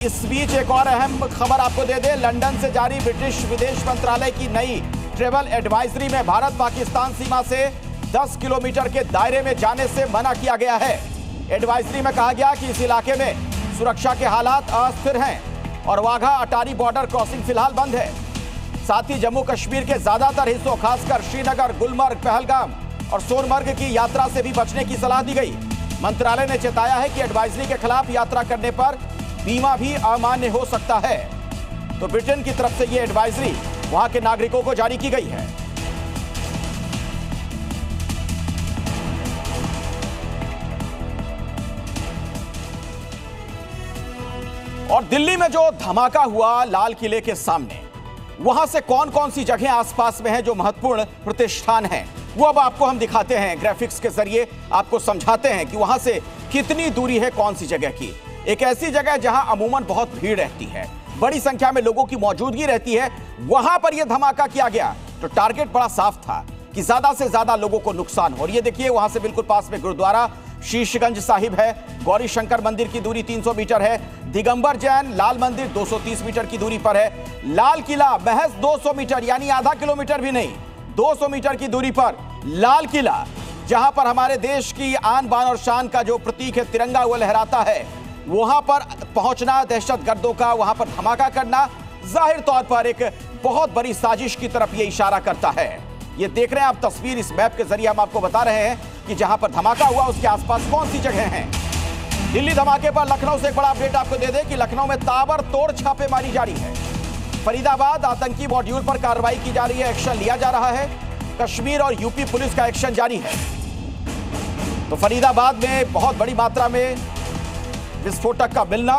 इस बीच एक और अहम खबर आपको दे दें। लंदन से जारी ब्रिटिश विदेश मंत्रालय की नई ट्रैवल एडवाइजरी में भारत पाकिस्तान सीमा से 10 किलोमीटर के दायरे में जाने से मना किया गया है। एडवाइजरी में कहा गया कि इस इलाके में सुरक्षा के हालात अस्थिर हैं और वाघा अटारी बॉर्डर क्रॉसिंग फिलहाल बंद है। साथ ही जम्मू कश्मीर के ज्यादातर हिस्सों खासकर श्रीनगर, गुलमर्ग, पहलगाम और सोनमर्ग की यात्रा से भी बचने की सलाह दी गई। मंत्रालय ने चेताया है कि एडवाइजरी के खिलाफ यात्रा करने पर बीमा भी अमान्य हो सकता है। तो ब्रिटेन की तरफ से यह एडवाइजरी वहां के नागरिकों को जारी की गई है। और दिल्ली में जो धमाका हुआ लाल किले के सामने, वहां से कौन कौन सी जगह आसपास में है जो महत्वपूर्ण प्रतिष्ठान हैं, वो अब आपको हम दिखाते हैं। ग्राफिक्स के जरिए आपको समझाते हैं कि वहां से कितनी दूरी है कौन सी जगह की। एक ऐसी जगह जहां अमूमन बहुत भीड़ रहती है, बड़ी संख्या में लोगों की मौजूदगी रहती है, वहां पर यह धमाका किया गया। तो टारगेट बड़ा साफ था कि ज्यादा से ज्यादा लोगों को नुकसान हो। और ये देखिए, वहां से बिल्कुल पास में गुरुद्वारा शीशगंज साहिब है, गौरी शंकर मंदिर की दूरी 300 मीटर है, दिगंबर जैन लाल मंदिर 230 मीटर की दूरी पर है, लाल किला महज 200 मीटर यानी आधा किलोमीटर भी नहीं, 200 मीटर की दूरी पर लाल किला, जहां पर हमारे देश की आन बान और शान का जो प्रतीक है तिरंगा वो लहराता है, वहां पर पहुंचना, दहशतगर्दों का वहां पर धमाका करना जाहिर तौर पर एक बहुत बड़ी साजिश की तरफ यह इशारा करता है। ये देख रहे हैं आप तस्वीर, इस मैप के जरिए हम आपको बता रहे हैं कि जहां पर धमाका हुआ उसके आसपास कौन सी जगह हैं। दिल्ली धमाके पर लखनऊ से एक बड़ा अपडेट आपको दे दें कि लखनऊ में ताबड़तोड़ छापेमारी जारी है। फरीदाबाद आतंकी मॉड्यूल पर कार्रवाई की जा रही है, एक्शन लिया जा रहा है। कश्मीर और यूपी पुलिस का एक्शन जारी है। तो फरीदाबाद में बहुत बड़ी मात्रा में विस्फोटक का मिलना,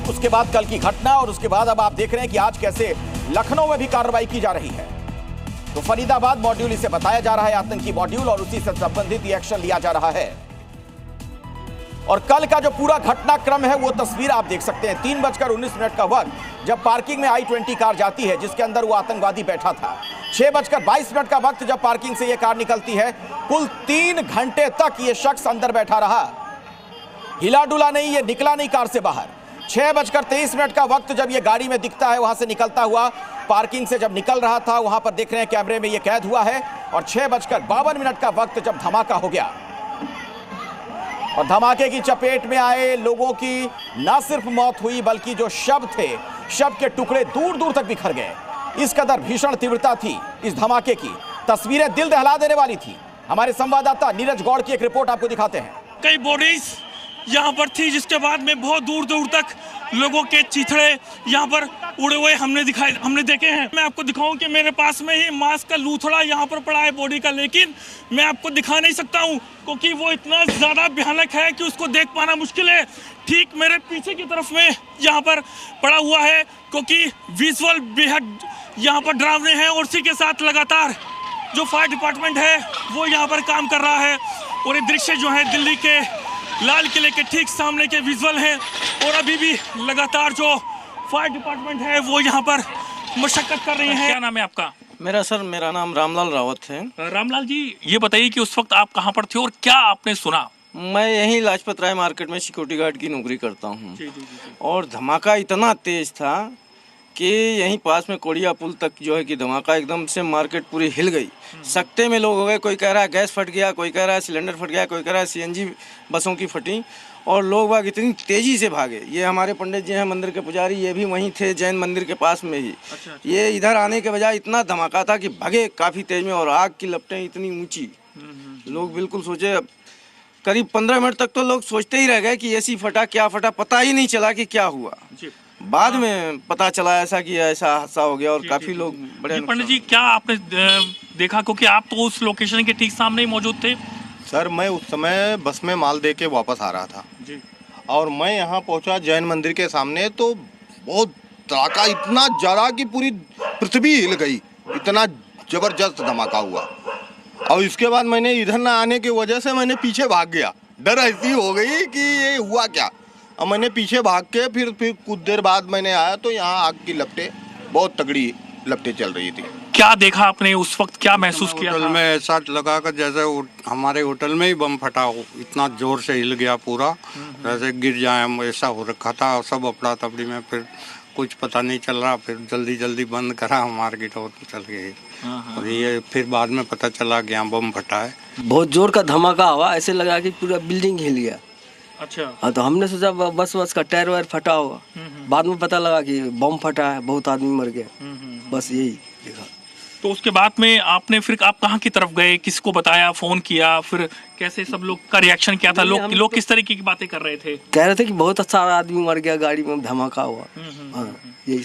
उसके बाद कल की घटना और उसके बाद अब आप देख रहे हैं कि आज कैसे लखनऊ में भी कार्रवाई की जा रही है। तो फरीदाबाद मॉड्यूल इसे बताया जा रहा है आतंकी मॉड्यूल और उसी से संबंधित ये एक्शन लिया जा रहा है। और कल का जो पूरा घटनाक्रम है वो तस्वीर आप देख सकते हैं। 3:19 का वक्त जब पार्किंग में I-20 कार जाती है जिसके अंदर वो आतंकवादी बैठा था। 6:22 का वक्त जब पार्किंग से ये कार निकलती है। कुल 3 घंटे तक ये शख्स अंदर बैठा रहा, हिला डुला नहीं, ये निकला नहीं कार से बाहर। 6:23 का वक्त जब ये गाड़ी में दिखता है, वहां से निकलता हुआ पार्किंग से जब निकल रहा था, वहां पर देख रहे हैं कैमरे में ये कैद हुआ है। और 6:52 का वक्त जब धमाका हो गया और धमाके की चपेट में आए लोगों की न सिर्फ मौत हुई बल्कि जो शव थे, शव के टुकड़े दूर दूर तक बिखर गए। इस कदर भीषण तीव्रता थी इस धमाके की। तस्वीरें दिल दहला देने वाली थी। हमारे संवाददाता नीरज गौड़ की एक रिपोर्ट आपको दिखाते हैं। कई बॉडीज यहाँ पर थी जिसके बाद में बहुत दूर दूर तक लोगों के चीथड़े यहाँ पर उड़े हुए हमने देखे हैं। मैं आपको दिखाऊं कि मेरे पास में ही मांस का लूथड़ा यहाँ पर पड़ा है बॉडी का, लेकिन मैं आपको दिखा नहीं सकता हूँ क्योंकि वो इतना ज़्यादा भयानक है कि उसको देख पाना मुश्किल है। ठीक मेरे पीछे की तरफ में यहाँ पर पड़ा हुआ है क्योंकि विजुअल बेहद यहाँ पर डरावने हैं और इसी के साथ लगातार जो फायर डिपार्टमेंट है वो यहाँ पर काम कर रहा है। और ये दृश्य जो है दिल्ली के लाल किले के ठीक सामने के विजुअल हैं और अभी भी लगातार जो फायर डिपार्टमेंट है वो यहाँ पर मशक्कत कर रही है। क्या नाम है आपका? मेरा नाम रामलाल रावत है। रामलाल जी, ये बताइए कि उस वक्त आप कहाँ पर थे और क्या आपने सुना? मैं यहीं लाजपत राय मार्केट में सिक्योरिटी गार्ड की नौकरी करता हूँ। और धमाका इतना तेज था कि यहीं पास में कोड़िया पुल तक जो है कि धमाका एकदम से मार्केट पूरी हिल गई। सकते में लोग हो गए, कोई कह रहा है गैस फट गया, कोई कह रहा है सिलेंडर फट गया, कोई कह रहा है CNG बसों की फटी। और लोग बाग इतनी तेजी से भागे। ये हमारे पंडित जी हैं मंदिर के पुजारी, ये भी वहीं थे जैन मंदिर के पास में ही। अच्छा। ये इधर आने के बजाय इतना धमाका था कि भागे काफ़ी तेज में और आग की लपटें इतनी ऊँची, लोग बिल्कुल सोचे। करीब 15 मिनट तक तो लोग सोचते ही रह गए कि ऐसी फटा क्या फटा, पता ही नहीं चला कि क्या हुआ। बाद में पता चला ऐसा कि ऐसा हादसा हो गया और काफी लोग बड़े। पंडित जी, क्या आपने देखा क्योंकि आप तो उस लोकेशन के ठीक सामने ही मौजूद थे? सर, मैं उस समय बस में माल दे के वापस आ रहा था जी। और मैं यहाँ पहुँचा जैन मंदिर के सामने तो बहुत धमाका, इतना ज़्यादा कि पूरी पृथ्वी हिल गई, इतना जबरदस्त धमाका हुआ। और इसके बाद मैंने इधर ना आने की वजह से मैंने पीछे भाग गया। डर ऐसी हो गई कि ये हुआ क्या। और मैंने पीछे भाग के फिर कुछ देर बाद मैंने आया तो यहाँ आग की लपटें बहुत तगड़ी लपटें चल रही थी। क्या देखा आपने उस वक्त, क्या महसूस किया होटल था? में ऐसा लगा कि जैसे हमारे होटल में ही बम फटा हो, इतना जोर से हिल गया पूरा, जैसे गिर जाए हम, ऐसा हो रखा था। सब अफड़ा तफड़ी में फिर कुछ पता नहीं चल रहा, फिर जल्दी जल्दी बंद करा मार्केट और चल गए। और ये फिर बाद में पता चला कि यहाँ बम फटा है। बहुत जोर का धमाका हुआ, ऐसे लगा कि पूरा बिल्डिंग हिल गया। अच्छा। हाँ, तो हमने सोचा बस का टायर वायर फटा होगा। बाद में पता लगा कि बम फटा है, बहुत आदमी मर गया। बस यही देखा। तो उसके बाद में आपने फिर आप कहाँ की तरफ गए, किसको बताया, फोन किया, फिर कैसे सब लोग का रिएक्शन क्या था? लोग किस तरीके की बातें कर रहे थे? कह रहे थे कि बहुत सारा आदमी मर गया, गाड़ी में धमाका हुआ। हाँ, यही।